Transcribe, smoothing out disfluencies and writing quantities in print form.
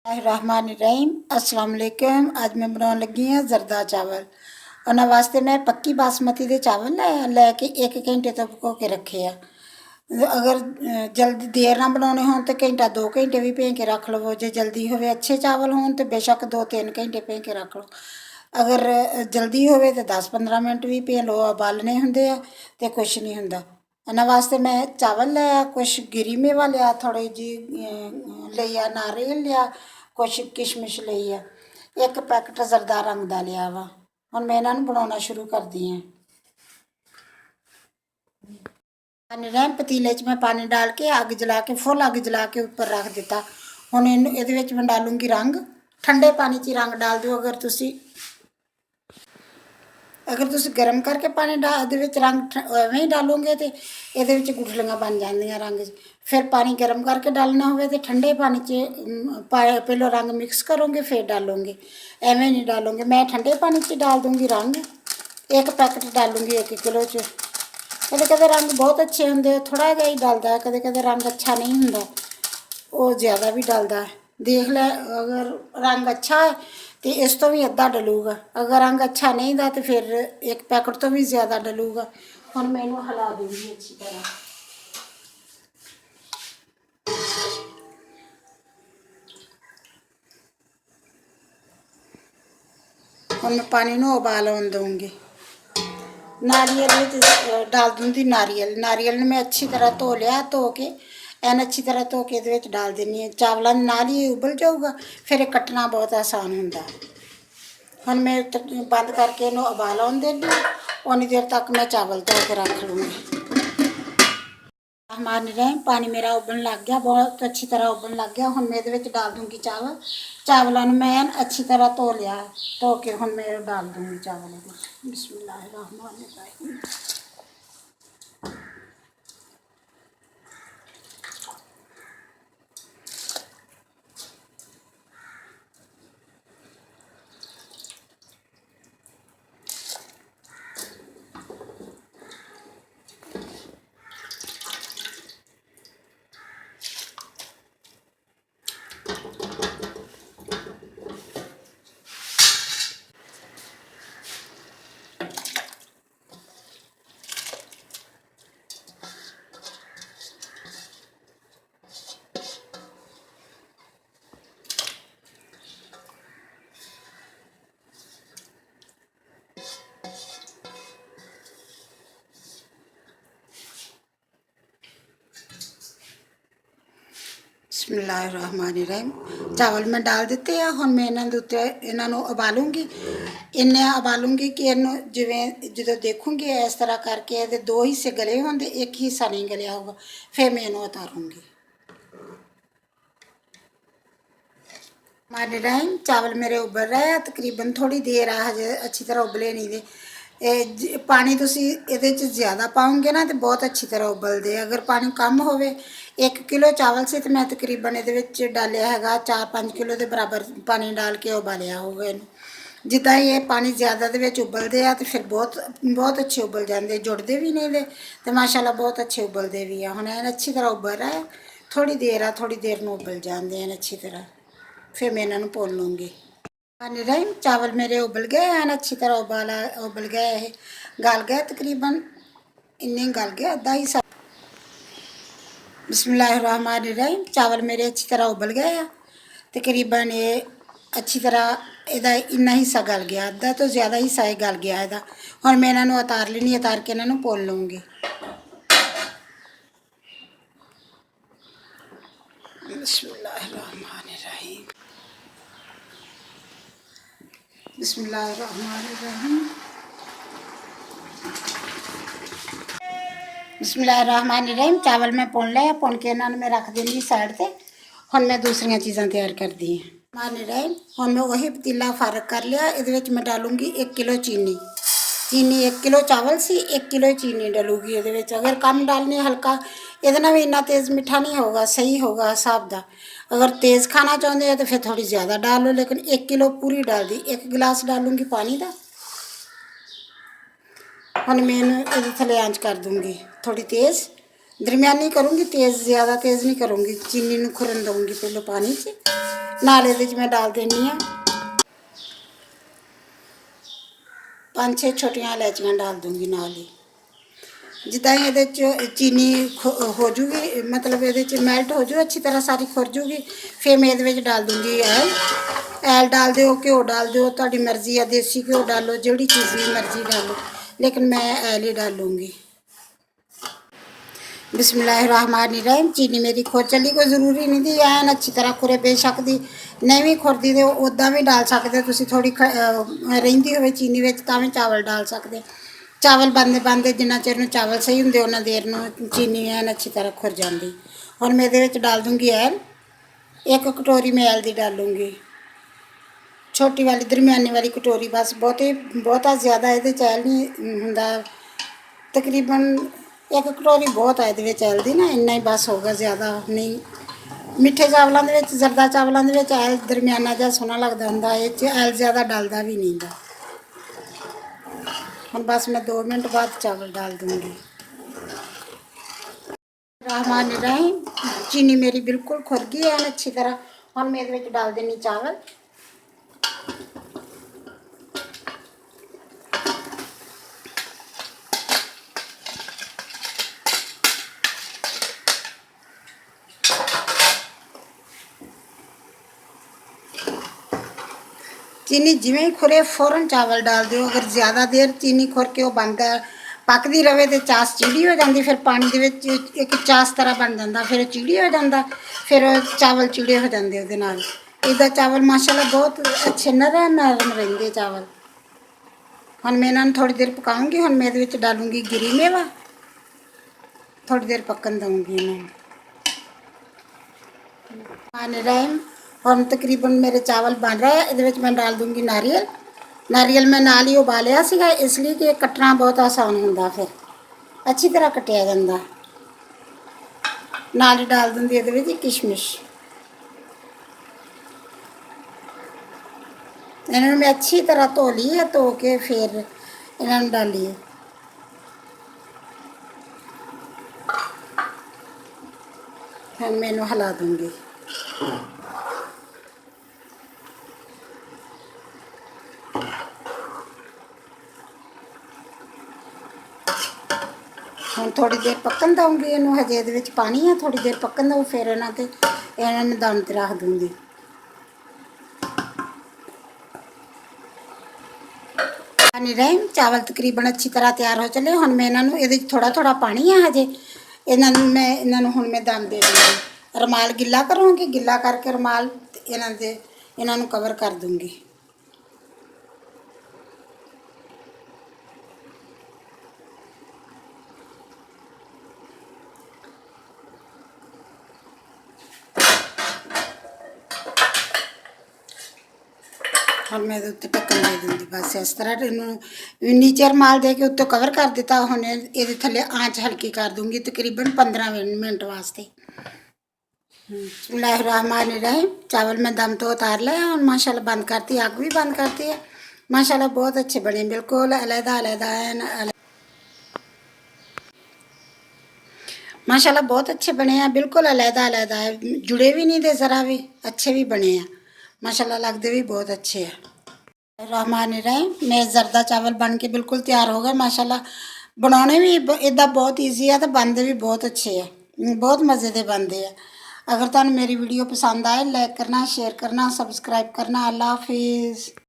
रहमानिर्रहीम अस्सलाम वालेकुम। अज मैं बनाने लगी हाँ जरदा चावल। उन्होंने वास्ते मैं पक्की बासमती के चावल लैके 1 घंटे तो पको के रखे आ। अगर जल्दी देर ना बनाने हो तो घंटा 2 घंटे भी भे के रख लवो। जो जल्दी हो अच्छे चावल हो तो बेशक 2-3 घंटे भे के रख लो। अगर जल्दी हो तो 10-15 मिनट भी भे लो, उबालने होंगे तो कुछ नहीं होंगे। इन्होंने वास्ते मैं चावल लिया, कुछ गिरी मेवा लिया, थोड़ी जी लिया नारियल लिया, कुछ किशमिश ली है, 1 पैकेट जरदा रंग का लिया वा। हुण मैं इन्हों बनाना शुरू करती हाँ। पानी रैम पतीले च मैं पानी डाल के अग जला के फुल अग जला के उपर रख दिता। हुण ये मैं डालूंगी रंग। ठंडे पानी च रंग डाल दो। अगर तुम गर्म करके पानी रंग एवं ही डालोगे तो ये गुठलियाँ बन जाएंगे रंग। फिर पानी गर्म करके डालना हो तो ठंडे पानी पहले रंग मिक्स करोगे फिर डालोगे, एवं नहीं डालोगे। मैं ठंडे पानी डाल दूँगी रंग। 1 पैकेट डालूँगी 1 किलो च। कदे कदे रंग बहुत अच्छे होंगे, थोड़ा जहा ही डालता है। कदे कदे रंग अच्छा नहीं होंगे, वो ज़्यादा भी डालता है। देख लै, अगर रंग अच्छा है तो इस तो भी अद्धा डलूगा। अगर रंग अच्छा नहीं था तो फिर 1 पैकेट तो भी ज़्यादा डलूगा। हम मैं इन्हू हिला दूँगी अच्छी तरह। हम मैं पानी नू उबाल आने दूँगी। नारियल डाल दूँगी। नारियल ने मैं अच्छी तरह धो लिया, धो के एन अच्छी तरह धो के ये डाल देनी है। चावलों नाल ही उबल जाऊगा, फिर कट्टना बहुत आसान होंगे। हम मैं बंद करके इन्हू उबाल आने देनी। उन्नी देर तक मैं चावल धो के रख लूँगी। हमारे रहे पानी मेरा उबलने लग गया, बहुत अच्छी तरह उबलने लग गया। हम मैं ये डाल दूँगी चावल। चावलों मैं अच्छी तरह धो लिया, धो के हम मैं डाल दूँगी चावलों को। बिस्मिल्लाहिर्रहमानिर्रहीम। बिस्मिल्लाहिर्रहमानिर्रहीम। चावल मैं डाल दिते हैं। हुण मैं इन्हों उबालूँगी। इन्ने उबालूँगी कि इनू जिवें जो देखूँगी इस तरह करके ये 2 हिस्से गले होंगे, 1 हिस्सा नहीं गलिया होगा, फिर मैं इन्हू उतारूँगी। हमारे टाइम चावल मेरे उबल रहे हैं, तकरीबन थोड़ी देर आ, हजे अच्छी तरह उबले नहीं दे। पानी तुसी ये ज़्यादा पाओगे ना तो बहुत अच्छी तरह उबलते। अगर पानी कम हो 1 किलो चावल से तो मैं तकरीबन ये डालिया है 4-5 किलो के बराबर पानी डाल के उबालिया होगा इनू। जिदा ये पानी ज़्यादा उबलते हैं तो फिर बहुत बहुत अच्छे उबल जाते, जुड़ते भी नहीं दे तो माशाल्लाह बहुत अच्छे उबलते भी हैं। हम अच्छी तरह उबल रहा है, थोड़ी देर में उबल जाते हैं अच्छी तरह। फिर मैं इन्हों भून लूँगी। रहीम चावल मेरे उबल गए हैं, अच्छी तरह उबल गए है, गल गए तकरीबन इन्ने गल गए अद्धा हिस्सा। बिस्मिल्लाहिर्रहमानिर्रहीम। चावल मेरे अच्छी तरह उबल गए हैं, तकरीबन ये अच्छी तरह इहदा इन्ना हिस्सा गल गया, अद्धा तो ज़्यादा हिस्सा ये गल गया इहदा। हुण मैं इन्हों उतार लेनी, उतार के इन्हों भून लूँगी। बिस्मिल्लाहिर्रहमानिर्रहीम। बिस्मिल्लाहिर्रहमानिर्रहीम। बिस्मिल्लाहिर्रहमानिर्रहीम। चावल मैं भुन लिया, भुन के इन्होंने मैं रख देंगी साइड से। हुण मैं दूसरिया चीज़ां तैयार करती हैं। रहीम हुण मैं वही पतीला फारग कर लिया। ये मैं डालूँगी 1 किलो चीनी। 1 किलो चावल से 1 किलो चीनी डालूगी ये। अगर कम डालनी हल्का, ये भी इन्ना तेज़ मिठा नहीं होगा, सही होगा हिसाब का। अगर तेज़ खाना चाहते हो तो फिर थोड़ी ज़्यादा डाल लो, लेकिन 1 किलो पूरी डाल दी। 1 गिलास डालूँगी पानी का। हुण मैं ये थले आंच कर दूँगी थोड़ी तेज़, दरमियानी करूँगी, तेज़ ज़्यादा तेज़ नहीं करूँगी। चीनी नूं खुरन दूँगी पहले पानी च, नाल इहदे च मैं डाल देनी है 5-6 छोटियां इलायचियां डाल दूँगी नाल ही। जिद्दां ही इहदे च चीनी हो जूगी, मतलब इहदे च मैल्ट हो जू अच्छी तरह सारी खुर जूगी, फिर मैं इहदे विच डाल दूँगी ऐल डाल दिओ, घ्यो डाल दिओ, तुहाडी मर्जी है, देसी घ्यो डालो, जिहड़ी चीज़ की मर्जी डालो, लेकिन मैं ऐल ही डालूँगी। बिस्मिल्लाहिर्रहमानिर्रहीम। चीनी मेरी खुर चली, कोई ज़रूरी नहीं थी ऐन अच्छी तरह खुरे, बेशक दी नहीं भी खुरदी तो उदा भी डाल सकते तुसी, थोड़ी रहिंदी होवे चीनी विच तां भी चावल डाल सकते। चावल बनते बनते जिन्ना चिर नूं चावल सही हुंदे उन्ना देर नूं चीनी ऐन अच्छी तरह खुर जाती। हुण मैं इहदे विच डाल दूँगी ऐल, 1 कटोरी मैं ऐल दी डालूँगी, छोटी वाली दरमियानी वाली कटोरी बस, बहुता ज़्यादा इहदे च ऐल नहीं हुंदा, तकरीबन 1 कटोरी बहुत है इहदे विच ऐल दी ना, इन्ना ही बस होगा, ज़्यादा नहीं। मिठे चावलों दे विच, जरदा चावलों दे विच ऐल दरमियाना जिहा सोहना लगदा हुंदा, इह च ऐल ज़्यादा डलदा भी नहीं गा। हुण बस मैं 2 मिनट बाद चावल डाल दूँगी। रहमानिर्रहीम। चीनी मेरी बिल्कुल खुर गई है अच्छी तरह। हुण मैं इहदे विच डाल देनी चावल, चीनी जिवें ही खुरे फौरन चावल डाल दो। अगर ज़्यादा देर चीनी खुर के वो बनता पकती रहे तो चास चीड़ी हो जाती, फिर पानी दे विच एक चास तरह बन जाता, फिर चीड़ी हो जाता, फिर चावल चीड़े हो जाते उहदे नाल। इहदा चावल माशाल्लाह बहुत अच्छे नरम नरम रहिंदे चावल। हुण मैं इन्हां नूं थोड़ी देर पकाऊंगी। हुण मैं इहदे विच डालूंगी गिरी मेवा, थोड़ी देर पकन दूँगी इन्हां नूं। हम तकरीबन मेरे चावल बन रहे हैं। इहदे विच मैं डाल दूँगी नारियल। नारियल मैं नाल ही उबालिया सीगा, इसलिए कि कट्टना बहुत आसान हुंदा, फिर अच्छी तरह कट्टिया जांदा। नाल ही डाल दूँगी इहदे विच किशमिश। इन्हां नूं मैं अच्छी तरह धो ली है, धो के फिर इन्हां नूं डाली है। फिर मैं इन्हूं हिला दूँगी। ਹੁਣ थोड़ी देर पकन दूँगी इनू, हजे इहदे विच पानी है, थोड़ी देर पकन दूँ, फिर इन्हां नूं दम ते रख दूँगी। रहम चावल तकरीबन अच्छी तरह तैयार हो चले। हुण मैं इन्हां नूं, इहदे च थोड़ा थोड़ा पानी है हजे, इन्हां नूं हुण मैं दम दे दूँगी। रुमाल गिला करूँगी, गिला करके रुमाल इन्हां नूं कवर कर दूँगी। ਹੁਣ मैं उत्ते ढक्कन दे दूँगी। बस इस तरह नीचे रुमाल दे के उत्तों कवर कर दिता। हुण इहदे थल्ले आंच हल्की कर दूँगी तकरीबन 15 मिनट वास्ते। बिस्मिल्लाहिर्रहमानिर्रहीम। चावल मैं दम तो उतार लिया और माशाल्लाह बंद करती, आग भी बंद करती है। माशाल्लाह बहुत अच्छे बने, बिल्कुल अलहदा अलहदा है। माशाल्लाह बहुत अच्छे बने हैं, बिल्कुल अलहदा अलहदा है, जुड़े भी नहीं थे ज़रा भी, अच्छे भी बने हैं माशाल्लाह, लगते भी बहुत अच्छे हैं। रहमानिर्रहीम। मेरे जरदा चावल बन के बिल्कुल तैयार हो गए माशाल्लाह। बनाने भी इदा बहुत ईजी है, तो बनते भी बहुत अच्छे है, बहुत मज़े के बनते हैं। अगर तुहानू मेरी वीडियो पसंद आए, लाइक करना, शेयर करना, सबसक्राइब करना। अल्लाह हाफिज़।